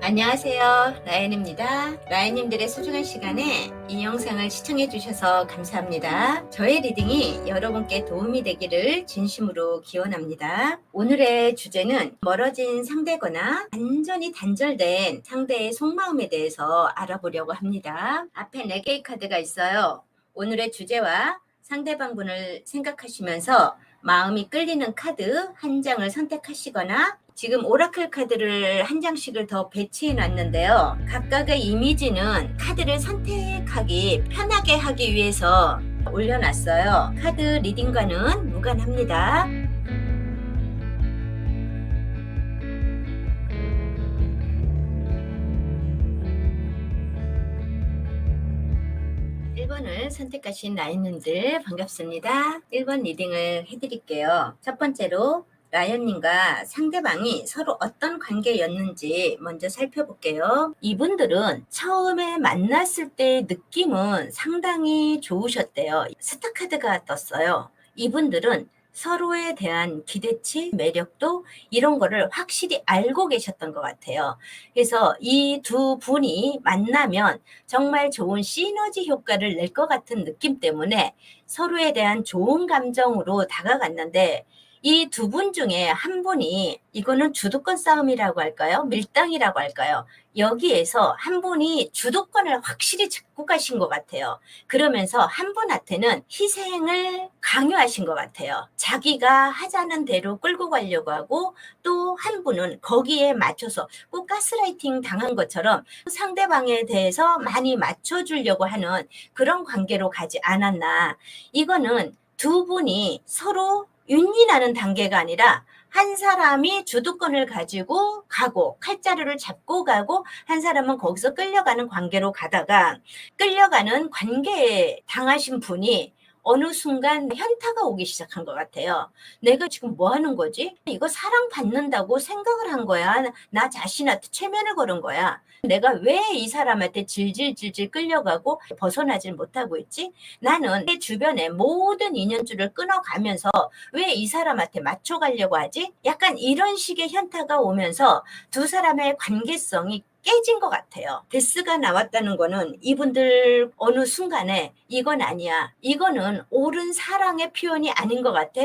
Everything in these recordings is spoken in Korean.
안녕하세요. 라연입니다. 라연님들의 소중한 시간에 이 영상을 시청해 주셔서 감사합니다. 저의 리딩이 여러분께 도움이 되기를 진심으로 기원합니다. 오늘의 주제는 멀어진 상대거나 완전히 단절된 상대의 속마음에 대해서 알아보려고 합니다. 앞에 4개의 카드가 있어요. 오늘의 주제와 상대방분을 생각하시면서 마음이 끌리는 카드 한 장을 선택하시거나 지금 오라클 카드를 한 장씩을 더 배치해 놨는데요. 각각의 이미지는 카드를 선택하기 편하게 하기 위해서 올려놨어요. 카드 리딩과는 무관합니다. (1번을) 선택하신 라연님들 반갑습니다. 1번 리딩을 해드릴게요. 첫 번째로 라연님과 상대방이 서로 어떤 관계였는지 먼저 살펴볼게요. 이분들은 처음에 만났을 때의 느낌은 상당히 좋으셨대요. 스타 카드가 떴어요. 이분들은 서로에 대한 기대치, 매력도 이런 거를 확실히 알고 계셨던 것 같아요. 그래서 이 두 분이 만나면 정말 좋은 시너지 효과를 낼 것 같은 느낌 때문에 서로에 대한 좋은 감정으로 다가갔는데 이 두 분 중에 한 분이 이거는 주도권 싸움이라고 할까요? 밀당이라고 할까요? 여기에서 한 분이 주도권을 확실히 잡고 가신 것 같아요. 그러면서 한 분한테는 희생을 강요하신 것 같아요. 자기가 하자는 대로 끌고 가려고 하고 또 한 분은 거기에 맞춰서 꼭 가스라이팅 당한 것처럼 상대방에 대해서 많이 맞춰주려고 하는 그런 관계로 가지 않았나. 이거는 두 분이 서로 윈윈하는 단계가 아니라 한 사람이 주도권을 가지고 가고 칼자루를 잡고 가고 한 사람은 거기서 끌려가는 관계로 가다가 끌려가는 관계에 당하신 분이 어느 순간 현타가 오기 시작한 것 같아요. 내가 지금 뭐 하는 거지? 이거 사랑받는다고 생각을 한 거야. 나 자신한테 최면을 걸은 거야. 내가 왜 이 사람한테 질질질질 끌려가고 벗어나질 못하고 있지? 나는 내 주변의 모든 인연줄을 끊어가면서 왜 이 사람한테 맞춰가려고 하지? 약간 이런 식의 현타가 오면서 두 사람의 관계성이 깨진 것 같아요. 데스가 나왔다는 거는 이분들 어느 순간에 이건 아니야. 이거는 옳은 사랑의 표현이 아닌 것 같아.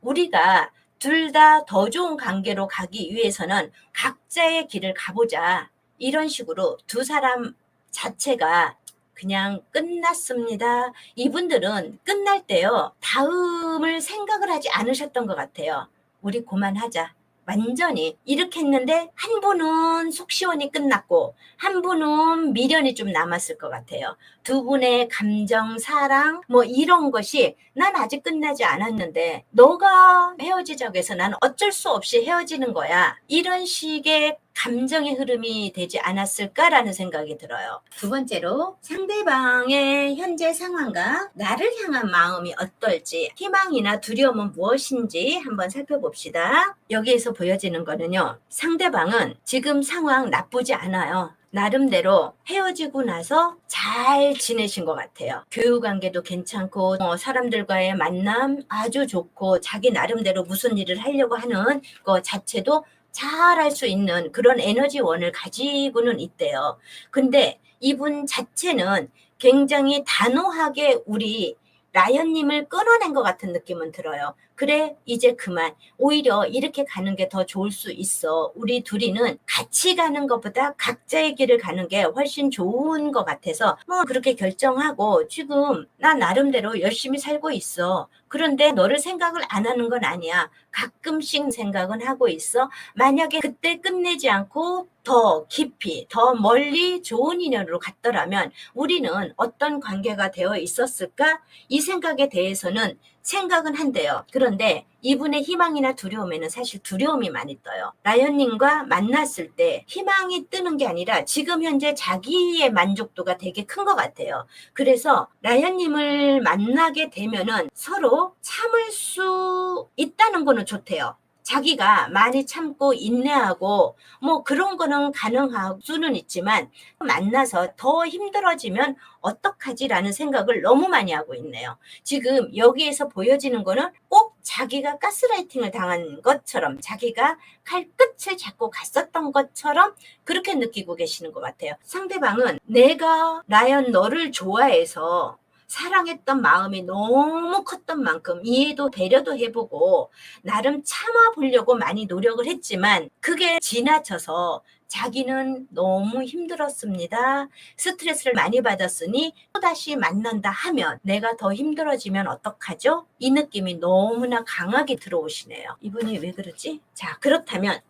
우리가 둘 다 더 좋은 관계로 가기 위해서는 각자의 길을 가보자. 이런 식으로 두 사람 자체가 그냥 끝났습니다. 이분들은 끝날 때요. 다음을 생각을 하지 않으셨던 것 같아요. 우리 그만하자. 완전히 이렇게 했는데 한 분은 속 시원히 끝났고 한 분은 미련이 좀 남았을 것 같아요. 두 분의 감정, 사랑 뭐 이런 것이 난 아직 끝나지 않았는데 너가 헤어지자고 해서 나는 어쩔 수 없이 헤어지는 거야. 이런 식의 감정의 흐름이 되지 않았을까라는 생각이 들어요. 두 번째로 상대방의 현재 상황과 나를 향한 마음이 어떨지 희망이나 두려움은 무엇인지 한번 살펴봅시다. 여기에서 보여지는 거는요. 상대방은 지금 상황 나쁘지 않아요. 나름대로 헤어지고 나서 잘 지내신 것 같아요. 교육관계도 괜찮고 사람들과의 만남 아주 좋고 자기 나름대로 무슨 일을 하려고 하는 거 자체도 잘할 수 있는 그런 에너지원을 가지고는 있대요. 근데 이분 자체는 굉장히 단호하게 우리 라연님을 끊어낸 것 같은 느낌은 들어요. 그래 이제 그만. 오히려 이렇게 가는 게 더 좋을 수 있어. 우리 둘이는 같이 가는 것보다 각자의 길을 가는 게 훨씬 좋은 것 같아서 뭐 그렇게 결정하고 지금 나 나름대로 열심히 살고 있어. 그런데 너를 생각을 안 하는 건 아니야. 가끔씩 생각은 하고 있어. 만약에 그때 끝내지 않고 더 깊이 더 멀리 좋은 인연으로 갔더라면 우리는 어떤 관계가 되어 있었을까? 이 생각에 대해서는 생각은 한대요. 그런데 이분의 희망이나 두려움에는 사실 두려움이 많이 떠요. 라연님과 만났을 때 희망이 뜨는 게 아니라 지금 현재 자기의 만족도가 되게 큰 것 같아요. 그래서 라연님을 만나게 되면은 서로 참을 수 있다는 거는 좋대요. 자기가 많이 참고 인내하고 뭐 그런 거는 가능할 수는 있지만 만나서 더 힘들어지면 어떡하지라는 생각을 너무 많이 하고 있네요. 지금 여기에서 보여지는 거는 꼭 자기가 가스라이팅을 당한 것처럼, 자기가 칼끝을 잡고 갔었던 것처럼 그렇게 느끼고 계시는 것 같아요. 상대방은 내가 라연 너를 좋아해서 사랑했던 마음이 너무 컸던 만큼 이해도 배려도 해보고 나름 참아보려고 많이 노력을 했지만 그게 지나쳐서 자기는 너무 힘들었습니다. 스트레스를 많이 받았으니 또다시 만난다 하면 내가 더 힘들어지면 어떡하죠? 이 느낌이 너무나 강하게 들어오시네요. 이분이 왜 그러지? 자, 그렇다면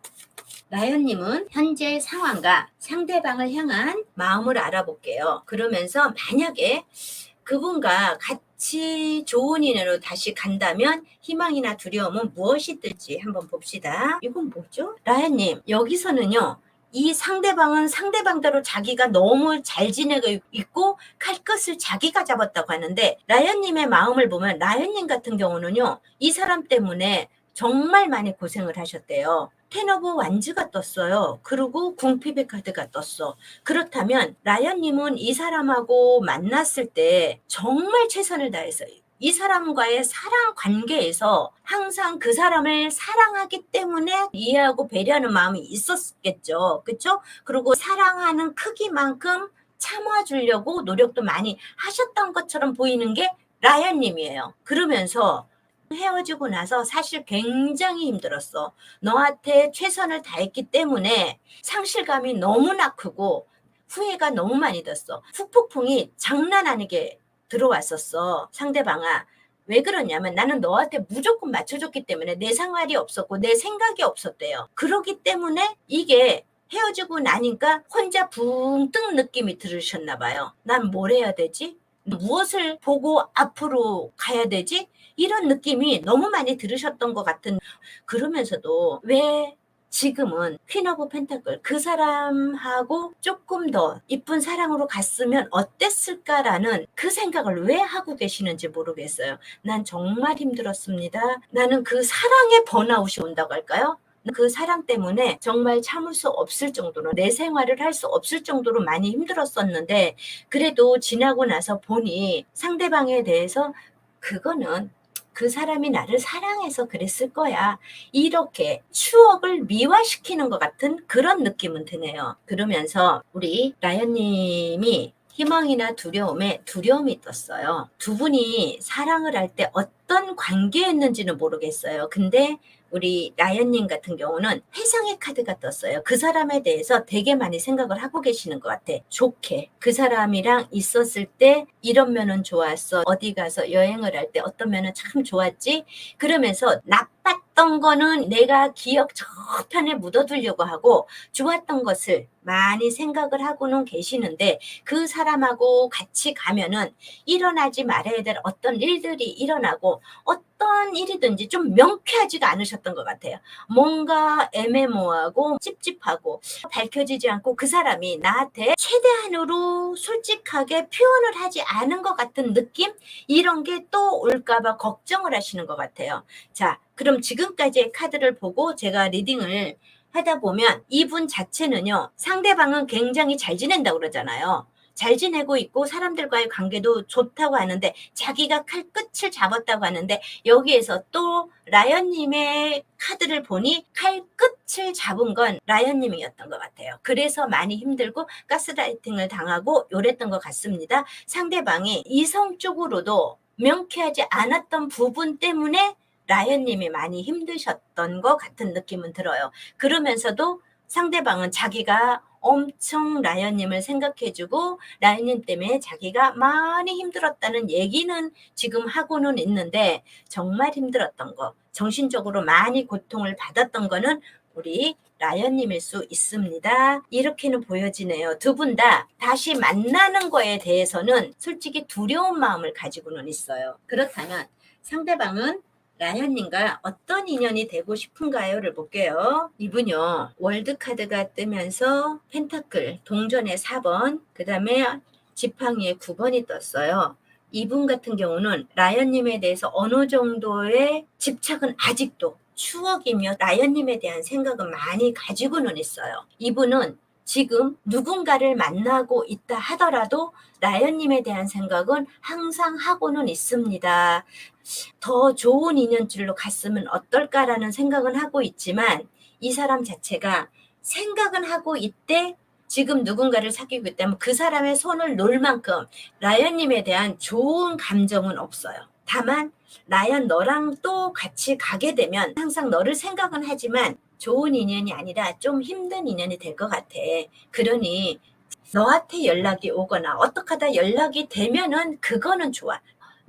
라연님은 현재 상황과 상대방을 향한 마음을 알아볼게요. 그러면서 만약에 그분과 같이 좋은 인연으로 다시 간다면 희망이나 두려움은 무엇이 뜰지 한번 봅시다. 이건 뭐죠? 라연님, 여기서는요. 이 상대방은 상대방대로 자기가 너무 잘 지내고 있고 칼끝을 자기가 잡았다고 하는데 라연님의 마음을 보면 라연님 같은 경우는요. 이 사람 때문에 정말 많이 고생을 하셨대요. 텐 오브 완즈가 떴어요. 그리고 궁피백 카드가 떴어. 그렇다면 라연님은 이 사람하고 만났을 때 정말 최선을 다했어요. 이 사람과의 사랑 관계에서 항상 그 사람을 사랑하기 때문에 이해하고 배려하는 마음이 있었겠죠. 그렇죠? 그리고 사랑하는 크기만큼 참아주려고 노력도 많이 하셨던 것처럼 보이는 게 라연님이에요. 그러면서 헤어지고 나서 사실 굉장히 힘들었어. 너한테 최선을 다했기 때문에 상실감이 너무나 크고 후회가 너무 많이 됐어. 후폭풍이 장난 아니게 들어왔었어. 상대방아. 왜 그러냐면 나는 너한테 무조건 맞춰줬기 때문에 내 생활이 없었고 내 생각이 없었대요. 그러기 때문에 이게 헤어지고 나니까 혼자 붕 뜬 느낌이 들으셨나 봐요. 난 뭘 해야 되지? 무엇을 보고 앞으로 가야 되지? 이런 느낌이 너무 많이 들으셨던 것 같은. 그러면서도 왜 지금은 퀸 오브 펜타클 그 사람하고 조금 더 이쁜 사랑으로 갔으면 어땠을까라는 그 생각을 왜 하고 계시는지 모르겠어요. 난 정말 힘들었습니다. 나는 그 사랑의 번아웃이 온다고 할까요? 그 사랑 때문에 정말 참을 수 없을 정도로 내 생활을 할 수 없을 정도로 많이 힘들었었는데 그래도 지나고 나서 보니 상대방에 대해서 그거는 그 사람이 나를 사랑해서 그랬을 거야. 이렇게 추억을 미화시키는 것 같은 그런 느낌은 드네요. 그러면서 우리 라연님이 희망이나 두려움에 두려움이 떴어요. 두 분이 사랑을 할 때 어떤 관계였는지는 모르겠어요. 근데 우리 라연님 같은 경우는 회상의 카드가 떴어요. 그 사람에 대해서 되게 많이 생각을 하고 계시는 것 같아. 좋게. 그 사람이랑 있었을 때 이런 면은 좋았어. 어디 가서 여행을 할 때 어떤 면은 참 좋았지. 그러면서 나빴던 거는 내가 기억 저편에 묻어두려고 하고 좋았던 것을 많이 생각을 하고는 계시는데 그 사람하고 같이 가면은 일어나지 말아야 될 어떤 일들이 일어나고 어떤 일이든지 좀 명쾌하지가 않으셨던 것 같아요. 뭔가 애매모호하고 찝찝하고 밝혀지지 않고 그 사람이 나한테 최대한으로 솔직하게 표현을 하지 않은 것 같은 느낌? 이런 게 또 올까봐 걱정을 하시는 것 같아요. 자, 그럼 지금까지의 카드를 보고 제가 리딩을 하다 보면 이분 자체는요. 상대방은 굉장히 잘 지낸다고 그러잖아요. 잘 지내고 있고 사람들과의 관계도 좋다고 하는데 자기가 칼끝을 잡았다고 하는데 여기에서 또 라연님의 카드를 보니 칼끝을 잡은 건 라연님이었던 것 같아요. 그래서 많이 힘들고 가스라이팅을 당하고 요랬던 것 같습니다. 상대방이 이성적으로도 명쾌하지 않았던 부분 때문에 라연님이 많이 힘드셨던 것 같은 느낌은 들어요. 그러면서도 상대방은 자기가 엄청 라연님을 생각해주고 라연님 때문에 자기가 많이 힘들었다는 얘기는 지금 하고는 있는데 정말 힘들었던 거, 정신적으로 많이 고통을 받았던 거는 우리 라연님일 수 있습니다. 이렇게는 보여지네요. 두 분 다 다시 만나는 거에 대해서는 솔직히 두려운 마음을 가지고는 있어요. 그렇다면 상대방은 라연님과 어떤 인연이 되고 싶은가요를 볼게요. 이분요. 월드카드가 뜨면서 펜타클 동전의 4번 그 다음에 지팡이의 9번이 떴어요. 이분 같은 경우는 라연님에 대해서 어느 정도의 집착은 아직도 추억이며 라연님에 대한 생각은 많이 가지고는 있어요. 이분은 지금 누군가를 만나고 있다 하더라도 라연님에 대한 생각은 항상 하고는 있습니다. 더 좋은 인연줄로 갔으면 어떨까라는 생각은 하고 있지만 이 사람 자체가 생각은 하고 있대 지금 누군가를 사귀고 있다면 그 사람의 손을 놓을 만큼 라연님에 대한 좋은 감정은 없어요. 다만 라연 너랑 또 같이 가게 되면 항상 너를 생각은 하지만 좋은 인연이 아니라 좀 힘든 인연이 될 것 같아. 그러니 너한테 연락이 오거나 어떻게 하다 연락이 되면은 그거는 좋아.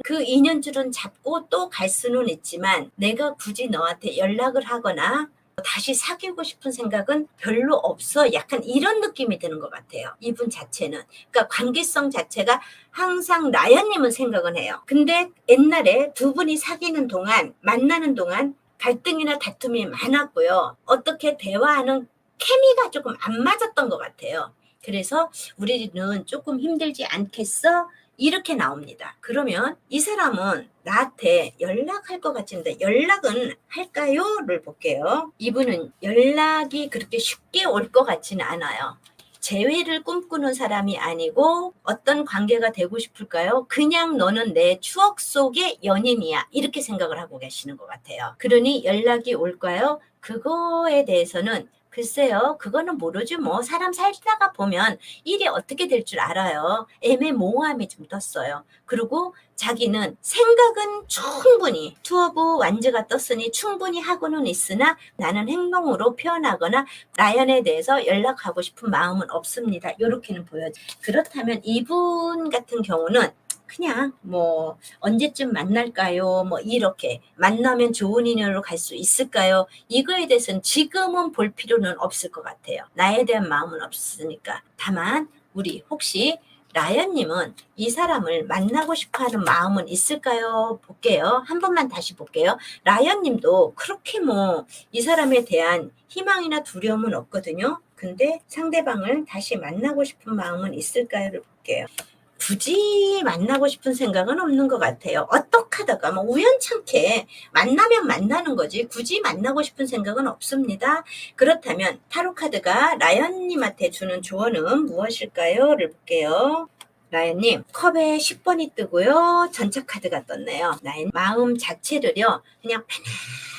그 인연줄은 잡고 또 갈 수는 있지만 내가 굳이 너한테 연락을 하거나 다시 사귀고 싶은 생각은 별로 없어. 약간 이런 느낌이 드는 것 같아요. 이분 자체는. 그러니까 관계성 자체가 항상 라연님은 생각은 해요. 근데 옛날에 두 분이 사귀는 동안 만나는 동안 갈등이나 다툼이 많았고요. 어떻게 대화하는 케미가 조금 안 맞았던 것 같아요. 그래서 우리는 조금 힘들지 않겠어? 이렇게 나옵니다. 그러면 이 사람은 나한테 연락할 것 같은데 연락은 할까요?를 볼게요. 이분은 연락이 그렇게 쉽게 올 것 같지는 않아요. 재회를 꿈꾸는 사람이 아니고 어떤 관계가 되고 싶을까요? 그냥 너는 내 추억 속의 연인이야. 이렇게 생각을 하고 계시는 것 같아요. 그러니 연락이 올까요? 그거에 대해서는 글쎄요. 그거는 모르죠. 뭐 사람 살다가 보면 일이 어떻게 될 줄 알아요. 애매모호함이 좀 떴어요. 그리고 자기는 생각은 충분히 투어브 완즈가 떴으니 충분히 하고는 있으나 나는 행동으로 표현하거나 라연에 대해서 연락하고 싶은 마음은 없습니다. 이렇게는 보여요. 그렇다면 이분 같은 경우는 그냥 뭐 언제쯤 만날까요? 뭐 이렇게 만나면 좋은 인연으로 갈 수 있을까요? 이거에 대해서는 지금은 볼 필요는 없을 것 같아요. 나에 대한 마음은 없으니까. 다만 우리 혹시 라연님은 이 사람을 만나고 싶어하는 마음은 있을까요? 볼게요. 한 번만 다시 볼게요. 라연님도 그렇게 뭐 이 사람에 대한 희망이나 두려움은 없거든요. 근데 상대방을 다시 만나고 싶은 마음은 있을까요를 볼게요. 굳이 만나고 싶은 생각은 없는 것 같아요. 어떻게 하다가 뭐 우연찮게 만나면 만나는 거지 굳이 만나고 싶은 생각은 없습니다. 그렇다면 타로 카드가 라연님한테 주는 조언은 무엇일까요?를 볼게요. 라연님 컵에 10번이 뜨고요. 전차 카드가 떴네요. 나의 마음 자체를요 그냥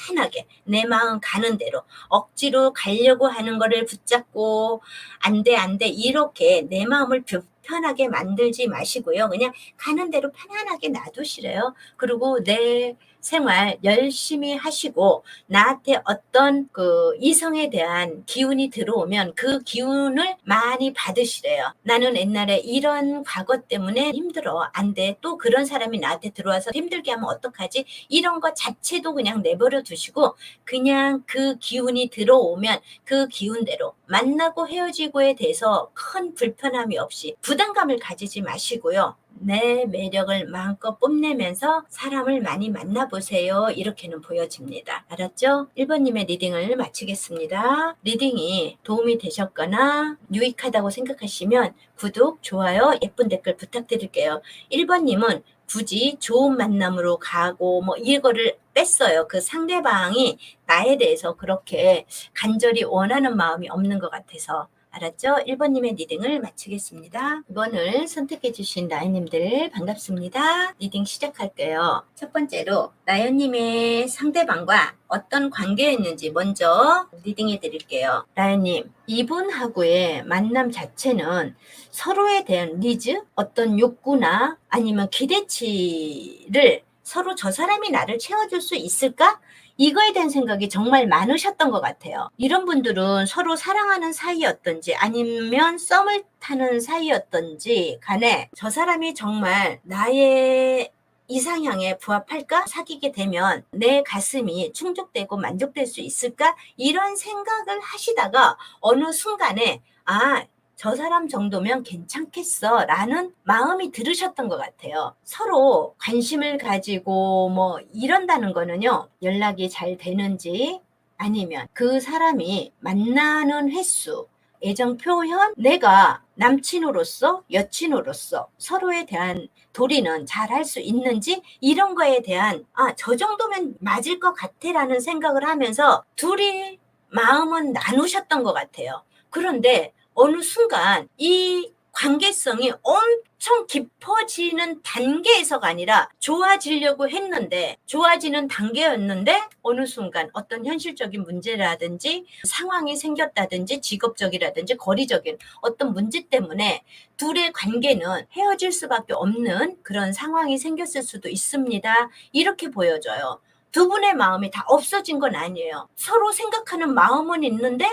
편하게 내 마음 가는 대로 억지로 가려고 하는 거를 붙잡고 안 돼 이렇게 내 마음을 편하게 만들지 마시고요. 그냥 가는 대로 편안하게 놔두시래요. 그리고 내 생활 열심히 하시고 나한테 어떤 그 이성에 대한 기운이 들어오면 그 기운을 많이 받으시래요. 나는 옛날에 이런 과거 때문에 힘들어. 안 돼. 또 그런 사람이 나한테 들어와서 힘들게 하면 어떡하지? 이런 거 자체도 그냥 내버려 두시고 그냥 그 기운이 들어오면 그 기운대로 만나고 헤어지고에 대해서 큰 불편함이 없이 부담감을 가지지 마시고요. 내 매력을 마음껏 뽐내면서 사람을 많이 만나보세요. 이렇게는 보여집니다. 알았죠? 1번님의 리딩을 마치겠습니다. 리딩이 도움이 되셨거나 유익하다고 생각하시면 구독, 좋아요, 예쁜 댓글 부탁드릴게요. 1번님은 굳이 좋은 만남으로 가고 뭐 이거를 뺐어요. 그 상대방이 나에 대해서 그렇게 간절히 원하는 마음이 없는 것 같아서. 알았죠? 1번님의 리딩을 마치겠습니다. 2번을 선택해 주신 라연님들 반갑습니다. 리딩 시작할게요. 첫 번째로 라연님의 상대방과 어떤 관계였는지 먼저 리딩해 드릴게요. 라연님, 이분하고의 만남 자체는 서로에 대한 니즈, 어떤 욕구나 아니면 기대치를 서로 저 사람이 나를 채워줄 수 있을까? 이거에 대한 생각이 정말 많으셨던 것 같아요. 이런 분들은 서로 사랑하는 사이였던지 아니면 썸을 타는 사이였던지 간에 저 사람이 정말 나의 이상향에 부합할까? 사귀게 되면 내 가슴이 충족되고 만족될 수 있을까? 이런 생각을 하시다가 어느 순간에 저 사람 정도면 괜찮겠어 라는 마음이 들으셨던 것 같아요. 서로 관심을 가지고 뭐 이런다는 거는요. 연락이 잘 되는지 아니면 그 사람이 만나는 횟수, 애정 표현, 내가 남친으로서 여친으로서 서로에 대한 도리는 잘 할 수 있는지 이런 거에 대한 저 정도면 맞을 것 같아 라는 생각을 하면서 둘이 마음은 나누셨던 것 같아요. 그런데 어느 순간 이 관계성이 엄청 깊어지는 단계에서가 아니라 좋아지려고 했는데, 좋아지는 단계였는데 어느 순간 어떤 현실적인 문제라든지 상황이 생겼다든지 직업적이라든지 거리적인 어떤 문제 때문에 둘의 관계는 헤어질 수밖에 없는 그런 상황이 생겼을 수도 있습니다. 이렇게 보여져요. 두 분의 마음이 다 없어진 건 아니에요. 서로 생각하는 마음은 있는데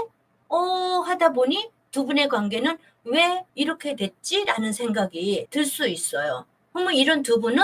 하다 보니 두 분의 관계는 왜 이렇게 됐지? 라는 생각이 들 수 있어요. 그러면 이런 두 분은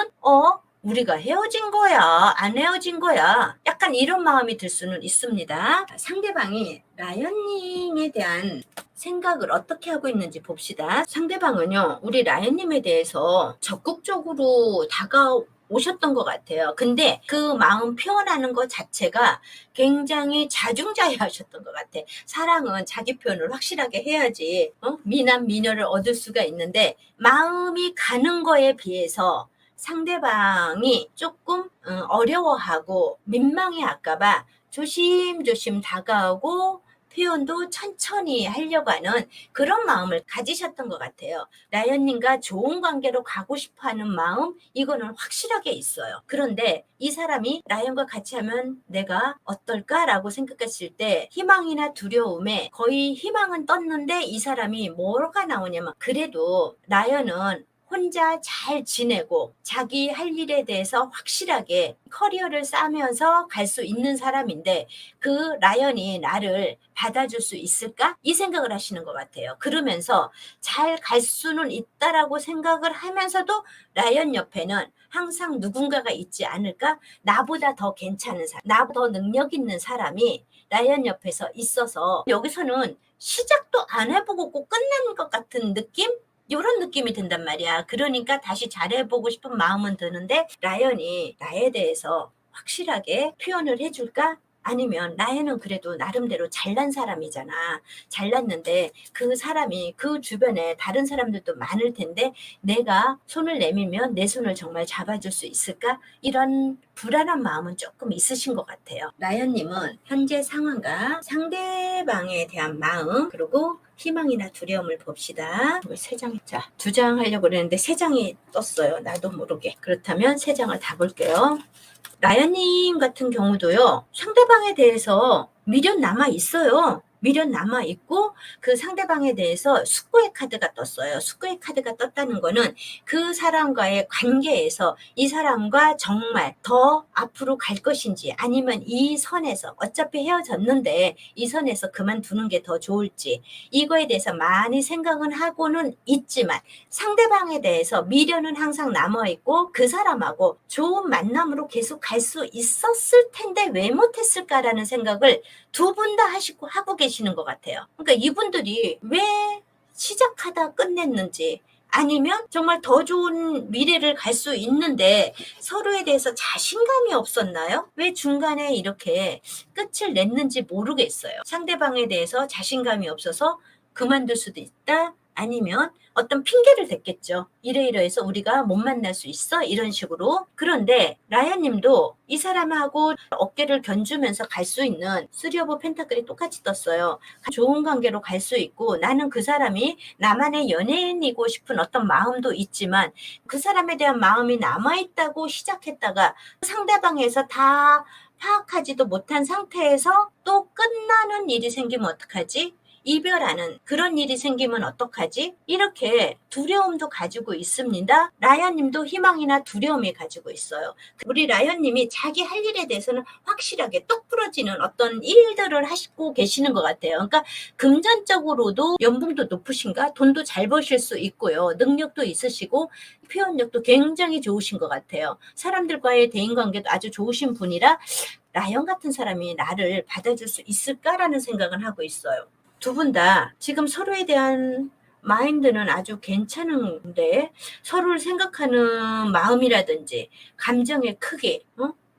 우리가 헤어진 거야? 안 헤어진 거야? 약간 이런 마음이 들 수는 있습니다. 상대방이 라연님에 대한 생각을 어떻게 하고 있는지 봅시다. 상대방은요, 우리 라연님에 대해서 적극적으로 다가오셨던 것 같아요. 근데 그 마음 표현하는 것 자체가 굉장히 자중자애하셨던 것 같아. 사랑은 자기 표현을 확실하게 해야지 미남 미녀를 얻을 수가 있는데, 마음이 가는 거에 비해서 상대방이 조금 어려워하고 민망해할까봐 조심조심 다가오고 표현도 천천히 하려고 하는 그런 마음을 가지셨던 것 같아요. 라연님과 좋은 관계로 가고 싶어하는 마음, 이거는 확실하게 있어요. 그런데 이 사람이 라연과 같이 하면 내가 어떨까라고 생각했을 때 희망이나 두려움에 거의 희망은 떴는데, 이 사람이 뭐가 나오냐면, 그래도 라연은 혼자 잘 지내고 자기 할 일에 대해서 확실하게 커리어를 쌓으면서 갈 수 있는 사람인데, 그 라연이 나를 받아줄 수 있을까? 이 생각을 하시는 것 같아요. 그러면서 잘 갈 수는 있다라고 생각을 하면서도 라연 옆에는 항상 누군가가 있지 않을까? 나보다 더 괜찮은 사람, 나보다 더 능력 있는 사람이 라연 옆에서 있어서 여기서는 시작도 안 해보고 꼭 끝나는 것 같은 느낌? 이런 느낌이 든단 말이야. 그러니까 다시 잘해보고 싶은 마음은 드는데, 라연이 나에 대해서 확실하게 표현을 해줄까? 아니면 라연은 그래도 나름대로 잘난 사람이잖아. 잘났는데 그 사람이 그 주변에 다른 사람들도 많을 텐데 내가 손을 내밀면 내 손을 정말 잡아줄 수 있을까? 이런 불안한 마음은 조금 있으신 것 같아요. 라연님은 현재 상황과 상대방에 대한 마음, 그리고 희망이나 두려움을 봅시다. 세 장, 자, 두 장 하려고 그랬는데 세 장이 떴어요. 나도 모르게. 그렇다면 세 장을 다 볼게요. 라연님 같은 경우도요, 상대방에 대해서 미련 남아 있어요. 미련 남아 있고, 그 상대방에 대해서 숙고의 카드가 떴어요. 숙고의 카드가 떴다는 거는 그 사람과의 관계에서 이 사람과 정말 더 앞으로 갈 것인지, 아니면 이 선에서 어차피 헤어졌는데 이 선에서 그만두는 게 더 좋을지, 이거에 대해서 많이 생각은 하고는 있지만 상대방에 대해서 미련은 항상 남아있고, 그 사람하고 좋은 만남으로 계속 갈 수 있었을 텐데 왜 못했을까라는 생각을 두 분 다 하고 계시는 것 같아요. 그러니까 이분들이 왜 시작하다 끝냈는지, 아니면 정말 더 좋은 미래를 갈 수 있는데 서로에 대해서 자신감이 없었나요? 왜 중간에 이렇게 끝을 냈는지 모르겠어요. 상대방에 대해서 자신감이 없어서 그만둘 수도 있다, 아니면 어떤 핑계를 댔겠죠. 이래이래해서 우리가 못 만날 수 있어, 이런 식으로. 그런데 라연님도 이 사람하고 어깨를 견주면서 갈 수 있는 쓰리 오브 펜타클이 똑같이 떴어요. 좋은 관계로 갈 수 있고, 나는 그 사람이 나만의 연예인이고 싶은 어떤 마음도 있지만 그 사람에 대한 마음이 남아있다고 시작했다가 상대방에서 다 파악하지도 못한 상태에서 또 끝나는 일이 생기면 어떡하지? 이별하는 그런 일이 생기면 어떡하지? 이렇게 두려움도 가지고 있습니다. 라연님도 희망이나 두려움이 가지고 있어요. 우리 라연님이 자기 할 일에 대해서는 확실하게 똑 부러지는 어떤 일들을 하시고 계시는 것 같아요. 그러니까 금전적으로도 연봉도 높으신가? 돈도 잘 버실 수 있고요. 능력도 있으시고 표현력도 굉장히 좋으신 것 같아요. 사람들과의 대인관계도 아주 좋으신 분이라 라연 같은 사람이 나를 받아줄 수 있을까라는 생각은 하고 있어요. 두 분 다 지금 서로에 대한 마인드는 아주 괜찮은데, 서로를 생각하는 마음이라든지 감정의 크기,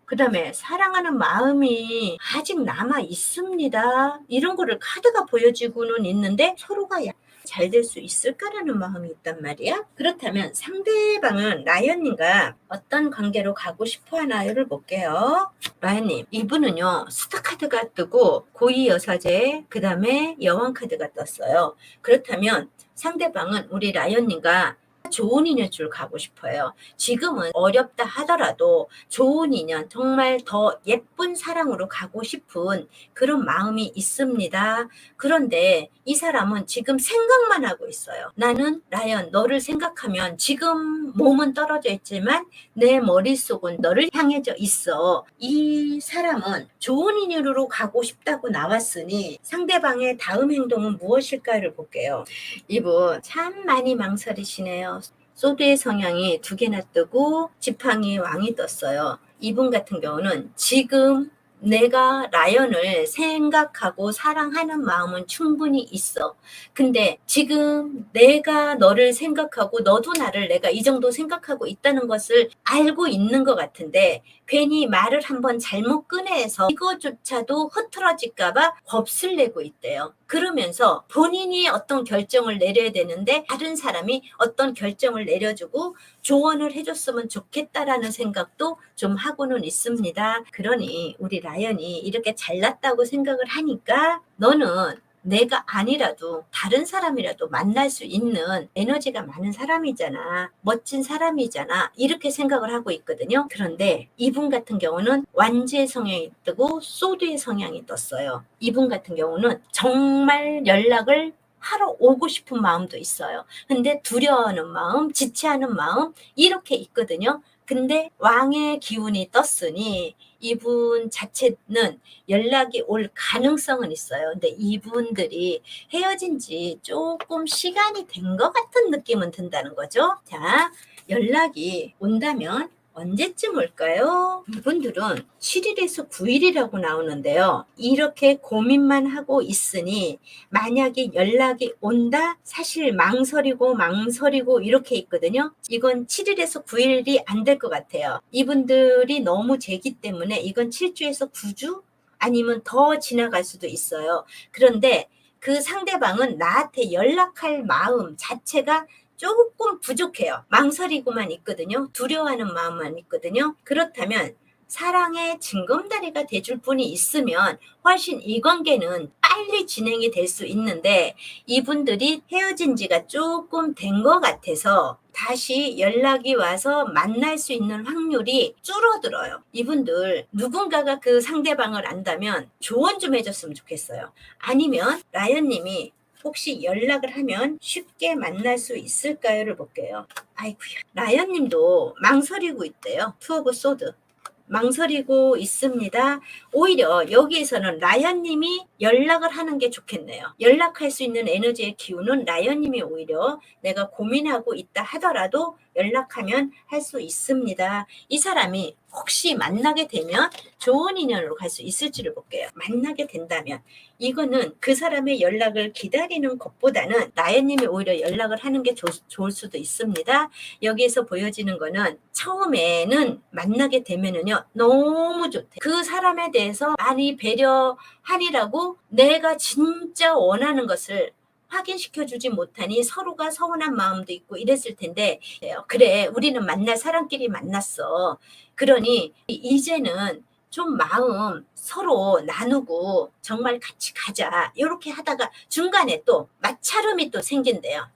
그 다음에 사랑하는 마음이 아직 남아 있습니다. 이런 거를 카드가 보여지고는 있는데 서로가 잘 될 수 있을까라는 마음이 있단 말이야. 그렇다면 상대방은 라이언님과 어떤 관계로 가고 싶어 하나요를 볼게요. 라이언님, 이분은요 스타카드가 뜨고 고위여사제, 그 다음에 여왕카드가 떴어요. 그렇다면 상대방은 우리 라이언님과 좋은 인연줄 가고 싶어요. 지금은 어렵다 하더라도 좋은 인연, 정말 더 예쁜 사랑으로 가고 싶은 그런 마음이 있습니다. 그런데 이 사람은 지금 생각만 하고 있어요. 나는 라이언, 너를 생각하면 지금 몸은 떨어져 있지만 내 머릿속은 너를 향해져 있어. 이 사람은 좋은 인연으로 가고 싶다고 나왔으니 상대방의 다음 행동은 무엇일까를 볼게요. 이분 참 많이 망설이시네요. 소드의 성향이 2개나 뜨고 지팡이 왕이 떴어요. 이분 같은 경우는 지금 내가 라이언을 생각하고 사랑하는 마음은 충분히 있어. 근데 지금 내가 너를 생각하고 너도 나를 내가 이 정도 생각하고 있다는 것을 알고 있는 것 같은데 괜히 말을 한번 잘못 꺼내서 이거조차도 흐트러질까 봐 겁을 내고 있대요. 그러면서 본인이 어떤 결정을 내려야 되는데 다른 사람이 어떤 결정을 내려주고 조언을 해줬으면 좋겠다라는 생각도 좀 하고는 있습니다. 그러니 우리 라이언이 이렇게 잘났다고 생각을 하니까 너는 내가 아니라도 다른 사람이라도 만날 수 있는 에너지가 많은 사람이잖아. 멋진 사람이잖아. 이렇게 생각을 하고 있거든요. 그런데 이분 같은 경우는 완지의 성향이 뜨고 소드의 성향이 떴어요. 이분 같은 경우는 정말 연락을 하러 오고 싶은 마음도 있어요. 근데 두려워하는 마음, 지체하는 마음 이렇게 있거든요. 근데 왕의 기운이 떴으니 이분 자체는 연락이 올 가능성은 있어요. 근데 이분들이 헤어진 지 조금 시간이 된 것 같은 느낌은 든다는 거죠. 자, 연락이 온다면 언제쯤 올까요? 이분들은 7일에서 9일이라고 나오는데요. 이렇게 고민만 하고 있으니 만약에 연락이 온다? 사실 망설이고 이렇게 있거든요. 이건 7일에서 9일이 안 될 것 같아요. 이분들이 너무 재기 때문에 이건 7주에서 9주? 아니면 더 지나갈 수도 있어요. 그런데 그 상대방은 나한테 연락할 마음 자체가 조금 부족해요. 망설이고만 있거든요. 두려워하는 마음만 있거든요. 그렇다면 사랑의 징검다리가 돼줄 분이 있으면 훨씬 이 관계는 빨리 진행이 될 수 있는데 이분들이 헤어진 지가 조금 된 것 같아서 다시 연락이 와서 만날 수 있는 확률이 줄어들어요. 이분들 누군가가 그 상대방을 안다면 조언 좀 해줬으면 좋겠어요. 아니면 라이언님이 혹시 연락을 하면 쉽게 만날 수 있을까요를 볼게요. 아이고야. 라이언님도 망설이고 있대요. 투 오브 소드. 망설이고 있습니다. 오히려 여기에서는 라이언님이 연락을 하는 게 좋겠네요. 연락할 수 있는 에너지의 기운은 라이언님이 오히려 내가 고민하고 있다 하더라도 연락하면 할 수 있습니다. 이 사람이 혹시 만나게 되면 좋은 인연으로 갈 수 있을지를 볼게요. 만나게 된다면 이거는 그 사람의 연락을 기다리는 것보다는 라이언님이 오히려 연락을 하는 게 좋을 수도 있습니다. 여기에서 보여지는 거는 처음에는 만나게 되면은요 너무 좋대. 그 사람에 대해서 많이 배려하리라고 내가 진짜 원하는 것을 확인시켜주지 못하니 서로가 서운한 마음도 있고 이랬을 텐데 그래 우리는 만날 사람끼리 만났어. 그러니 이제는 좀 마음 서로 나누고 정말 같이 가자 이렇게 하다가 중간에 또 마찰음이 또 생긴대요.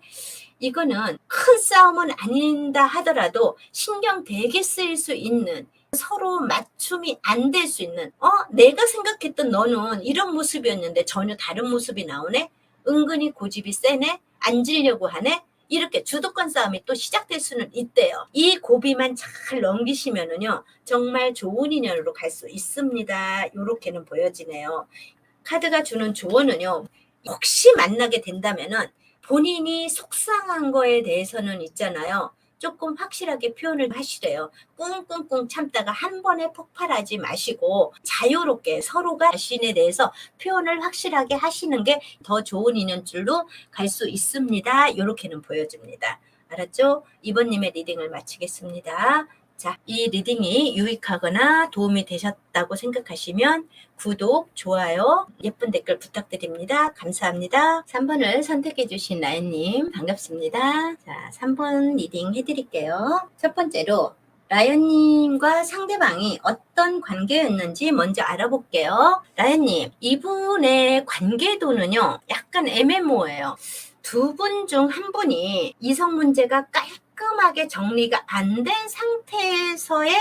이거는 큰 싸움은 아닌다 하더라도 신경 되게 쓰일 수 있는 서로 맞춤이 안 될 수 있는 내가 생각했던 너는 이런 모습이었는데 전혀 다른 모습이 나오네. 은근히 고집이 세네. 앉으려고 하네. 이렇게 주도권 싸움이 또 시작될 수는 있대요. 이 고비만 잘 넘기시면은요 정말 좋은 인연으로 갈 수 있습니다. 이렇게는 보여지네요. 카드가 주는 조언은요 혹시 만나게 된다면은 본인이 속상한 거에 대해서는 있잖아요. 조금 확실하게 표현을 하시래요. 꿍꿍꿍 참다가 한 번에 폭발하지 마시고 자유롭게 서로가 자신에 대해서 표현을 확실하게 하시는 게 더 좋은 인연줄로 갈 수 있습니다. 이렇게는 보여집니다. 알았죠? 이번님의 리딩을 마치겠습니다. 자, 이 리딩이 유익하거나 도움이 되셨다고 생각하시면 구독, 좋아요, 예쁜 댓글 부탁드립니다. 감사합니다. 3번을 선택해 주신 라연님 반갑습니다. 자, 3번 리딩 해드릴게요. 첫 번째로 라연님과 상대방이 어떤 관계였는지 먼저 알아볼게요. 라연님, 이분의 관계도는요, 약간 애매모호해요. 두 분 중 한 분이 이성 문제가 깔끔하게 정리가 안 된 상태에서의